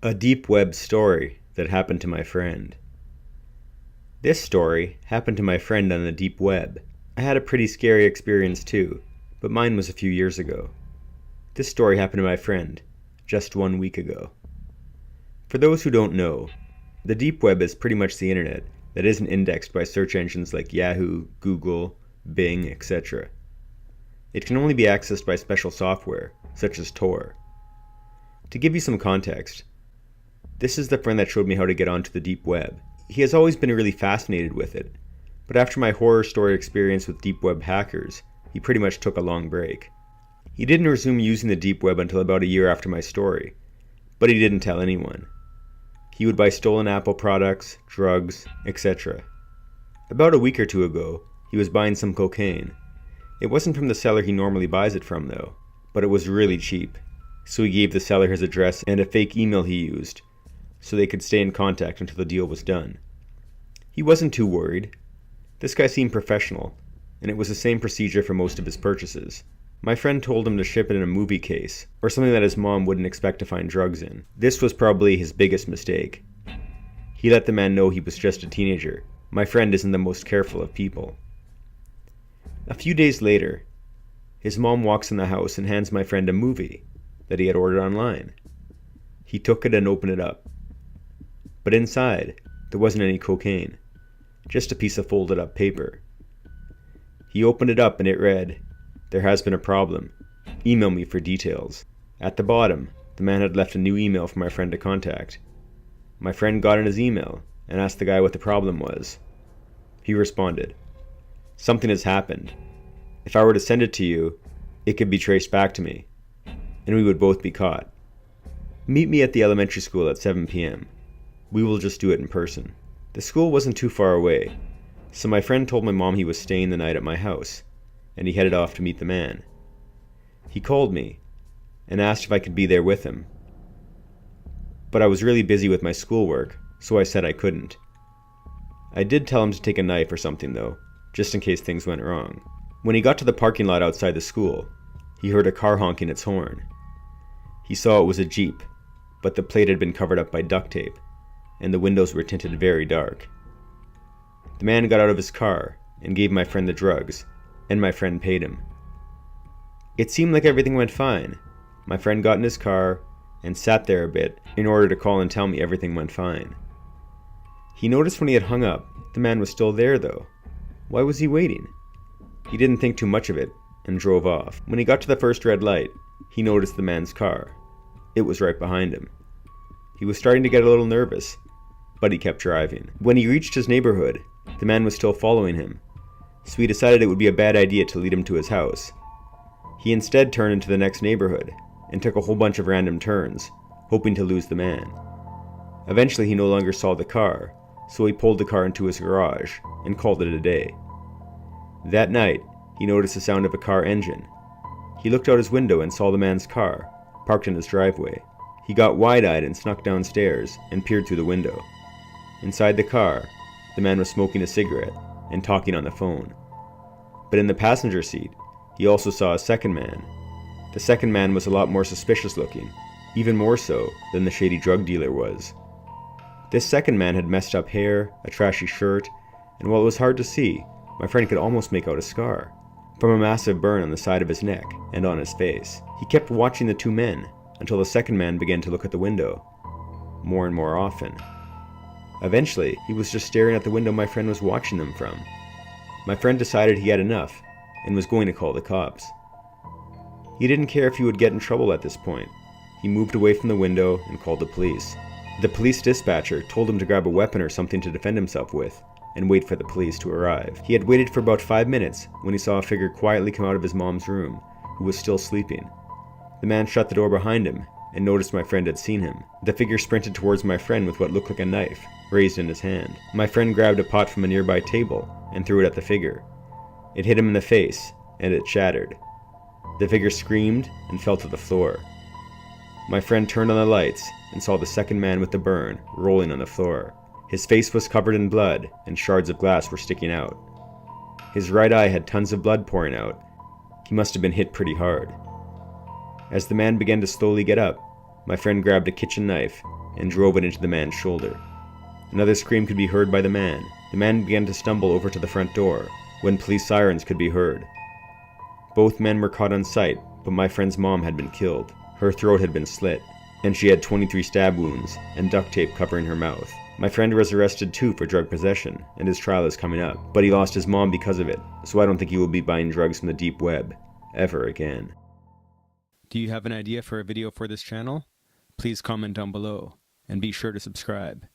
A deep web story that happened to my friend. This story happened to my friend on the deep web. I had a pretty scary experience too, but mine was a few years ago. This story happened to my friend just 1 week ago. For those who don't know, the deep web is pretty much the internet that isn't indexed by search engines like Yahoo, Google, Bing, etc. It can only be accessed by special software, such as Tor. To give you some context, this is the friend that showed me how to get onto the deep web. He has always been really fascinated with it, but after my horror story experience with deep web hackers, he pretty much took a long break. He didn't resume using the deep web until about a year after my story, but he didn't tell anyone. He would buy stolen Apple products, drugs, etc. About a week or two ago, he was buying some cocaine. It wasn't from the seller he normally buys it from though, but it was really cheap, so he gave the seller his address and a fake email he used, so they could stay in contact until the deal was done. He wasn't too worried. This guy seemed professional, and it was the same procedure for most of his purchases. My friend told him to ship it in a movie case, or something that his mom wouldn't expect to find drugs in. This was probably his biggest mistake. He let the man know he was just a teenager. My friend isn't the most careful of people. A few days later, his mom walks in the house and hands my friend a movie that he had ordered online. He took it and opened it up. But inside, there wasn't any cocaine, just a piece of folded up paper. He opened it up and it read, "There has been a problem. Email me for details." At the bottom, the man had left a new email for my friend to contact. My friend got in his email and asked the guy what the problem was. He responded, "Something has happened. If I were to send it to you, it could be traced back to me, and we would both be caught. Meet me at the elementary school at 7 p.m. We will just do it in person." The school wasn't too far away, so my friend told my mom he was staying the night at my house, and he headed off to meet the man. He called me and asked if I could be there with him, but I was really busy with my schoolwork, so I said I couldn't. I did tell him to take a knife or something though, just in case things went wrong. When he got to the parking lot outside the school, he heard a car honking its horn. He saw it was a Jeep, but the plate had been covered up by duct tape, and the windows were tinted very dark. The man got out of his car and gave my friend the drugs, and my friend paid him. It seemed like everything went fine. My friend got in his car and sat there a bit in order to call and tell me everything went fine. He noticed when he had hung up, the man was still there though. Why was he waiting? He didn't think too much of it and drove off. When he got to the first red light, he noticed the man's car. It was right behind him. He was starting to get a little nervous, but he kept driving. When he reached his neighborhood, the man was still following him, so he decided it would be a bad idea to lead him to his house. He instead turned into the next neighborhood and took a whole bunch of random turns, hoping to lose the man. Eventually he no longer saw the car, so he pulled the car into his garage and called it a day. That night, he noticed the sound of a car engine. He looked out his window and saw the man's car, parked in his driveway. He got wide-eyed and snuck downstairs and peered through the window. Inside the car, the man was smoking a cigarette and talking on the phone. But in the passenger seat, he also saw a second man. The second man was a lot more suspicious looking, even more so than the shady drug dealer was. This second man had messed up hair, a trashy shirt, and while it was hard to see, my friend could almost make out a scar from a massive burn on the side of his neck and on his face. He kept watching the two men until the second man began to look at the window, more and more often. Eventually, he was just staring at the window my friend was watching them from. My friend decided he had enough and was going to call the cops. He didn't care if he would get in trouble at this point. He moved away from the window and called the police. The police dispatcher told him to grab a weapon or something to defend himself with and wait for the police to arrive. He had waited for about 5 minutes when he saw a figure quietly come out of his mom's room, who was still sleeping. The man shut the door behind him and noticed my friend had seen him. The figure sprinted towards my friend with what looked like a knife, raised in his hand. My friend grabbed a pot from a nearby table and threw it at the figure. It hit him in the face, and it shattered. The figure screamed and fell to the floor. My friend turned on the lights and saw the second man with the burn rolling on the floor. His face was covered in blood, and shards of glass were sticking out. His right eye had tons of blood pouring out. He must have been hit pretty hard. As the man began to slowly get up, my friend grabbed a kitchen knife and drove it into the man's shoulder. Another scream could be heard by the man. The man began to stumble over to the front door, when police sirens could be heard. Both men were caught on sight, but my friend's mom had been killed. Her throat had been slit, and she had 23 stab wounds and duct tape covering her mouth. My friend was arrested too for drug possession, and his trial is coming up, but he lost his mom because of it, so I don't think he will be buying drugs from the deep web ever again. Do you have an idea for a video for this channel? Please comment down below, and be sure to subscribe.